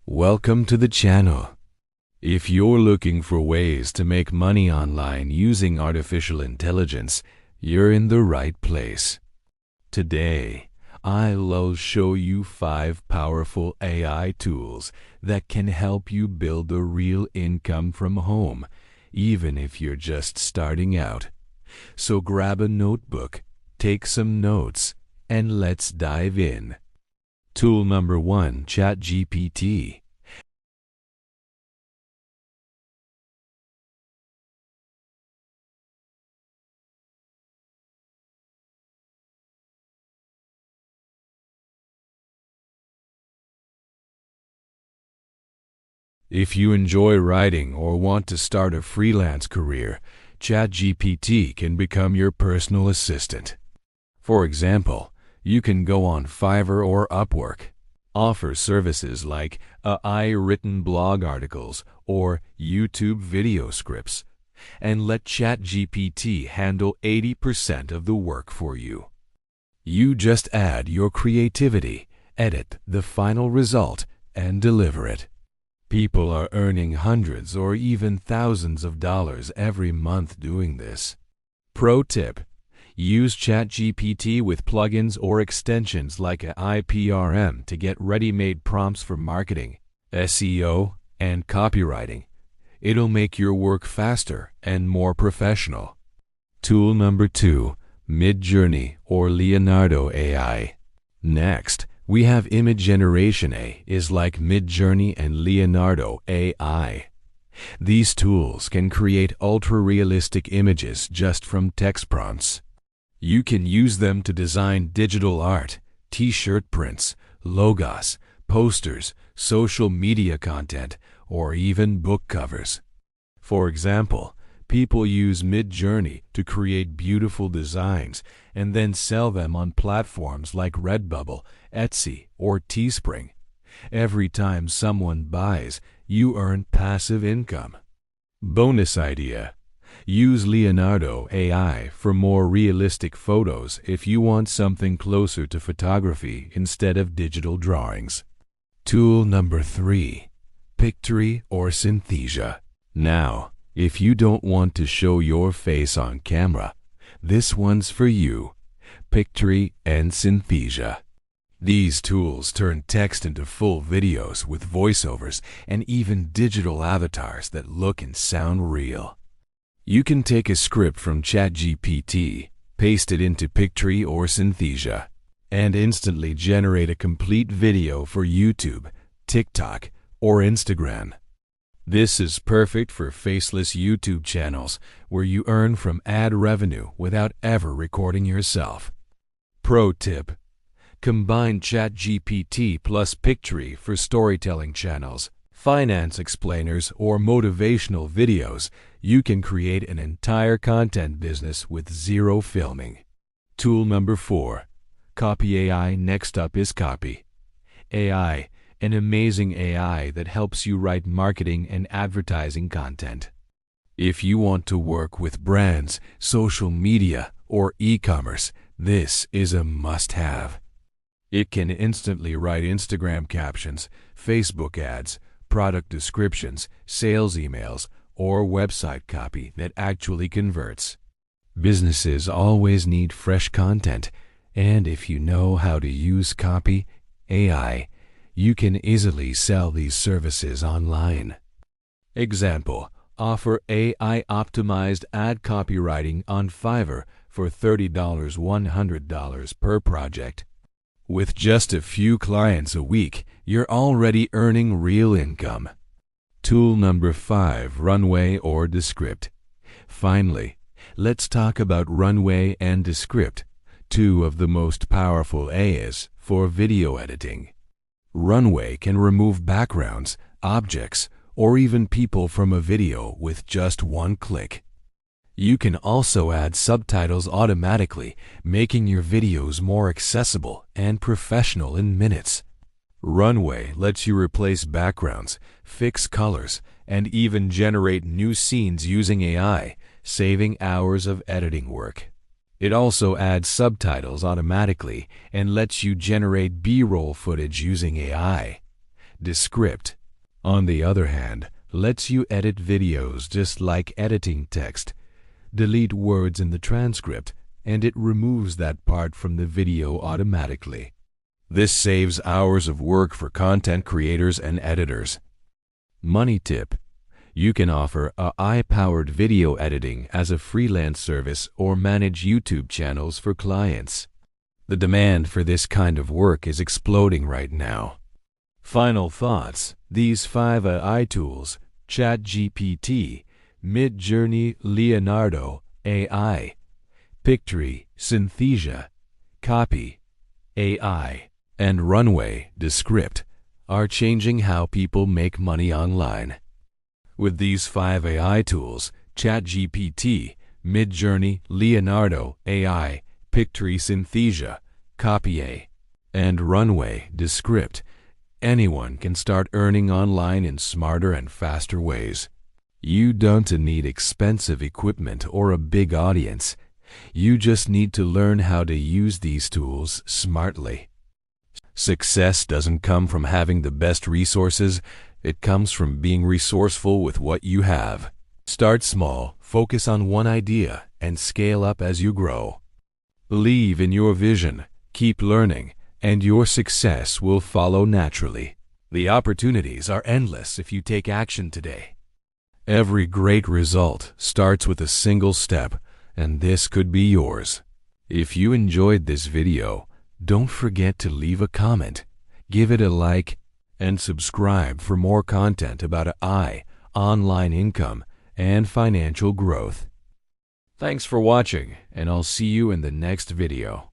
Welcome to the channel. If you're looking for ways to make money online using artificial intelligence, you're in the right place. Today, I'll show you 5 powerful AI tools that can help you build a real income from home, even if you're just starting out. So grab a notebook, take some notes, and let's dive in. Tool number 1, ChatGPT. If you enjoy writing or want to start a freelance career, ChatGPT can become your personal assistant. For example, you can go on Fiverr or Upwork, offer services like AI-written blog articles or YouTube video scripts, and let ChatGPT handle 80% of the work for you. You just add your creativity, edit the final result, and deliver it. People are earning hundreds or even thousands of dollars every month doing this. Pro tip: use ChatGPT with plugins or extensions like IPRM to get ready-made prompts for marketing, SEO, and copywriting. It'll make your work faster and more professional. Tool number 2, Midjourney or Leonardo AI. Next, we have image generation. AI is like Midjourney and Leonardo AI. These tools can create ultra-realistic images just from text prompts. You can use them to design digital art, t-shirt prints, logos, posters, social media content, or even book covers. For example, people use Midjourney to create beautiful designs and then sell them on platforms like Redbubble, Etsy, or Teespring. Every time someone buys, you earn passive income. Bonus idea: use Leonardo AI for more realistic photos if you want something closer to photography instead of digital drawings. Tool number 3, Pictory or Synthesia. Now, if you don't want to show your face on camera, this one's for you: Pictory and Synthesia. These tools turn text into full videos with voiceovers and even digital avatars that look and sound real. You can take a script from ChatGPT, paste it into Pictory or Synthesia, and instantly generate a complete video for YouTube, TikTok, or Instagram. This is perfect for faceless YouTube channels where you earn from ad revenue without ever recording yourself. Pro tip: combine ChatGPT plus Pictory for storytelling channels, finance explainers, or motivational videos. You can create an entire content business with zero filming. Tool number 4, Copy AI. Next up is Copy AI, an amazing AI that helps you write marketing and advertising content. If you want to work with brands, social media, or e-commerce, this is a must-have. It can instantly write Instagram captions, Facebook ads, product descriptions, sales emails, or website copy that actually converts. Businesses always need fresh content, and if you know how to use Copy AI, you can easily sell these services online. Example: offer AI-optimized ad copywriting on Fiverr for $30, $100 per project. With just a few clients a week, you're already earning real income. Tool number 5, Runway or Descript. Finally, let's talk about Runway and Descript, 2 of the most powerful AIs for video editing. Runway can remove backgrounds, objects, or even people from a video with just one click. You can also add subtitles automatically, making your videos more accessible and professional in minutes. Runway lets you replace backgrounds, fix colors, and even generate new scenes using AI, saving hours of editing work. It also adds subtitles automatically and lets you generate B-roll footage using AI. Descript, on the other hand, lets you edit videos just like editing text. Delete words in the transcript, and it removes that part from the video automatically. This saves hours of work for content creators and editors. Money tip: you can offer AI-powered video editing as a freelance service or manage YouTube channels for clients. The demand for this kind of work is exploding right now. Final thoughts: these 5 AI tools, ChatGPT, Midjourney, Leonardo, AI, Pictory, Synthesia, Copy, AI, and Runway, Descript, are changing how people make money online. With these 5 AI tools, ChatGPT, Midjourney, Leonardo, AI, Pictory, Synthesia, Copy, and Runway, Descript, anyone can start earning online in smarter and faster ways. You don't need expensive equipment or a big audience. You just need to learn how to use these tools smartly. Success doesn't come from having the best resources. It comes from being resourceful with what you have. Start small, focus on one idea, and scale up as you grow. Believe in your vision, keep learning, and your success will follow naturally. The opportunities are endless if you take action today. Every great result starts with a single step, and this could be yours. If you enjoyed this video, don't forget to leave a comment, give it a like, and subscribe for more content about AI, online income, and financial growth. Thanks for watching, and I'll see you in the next video.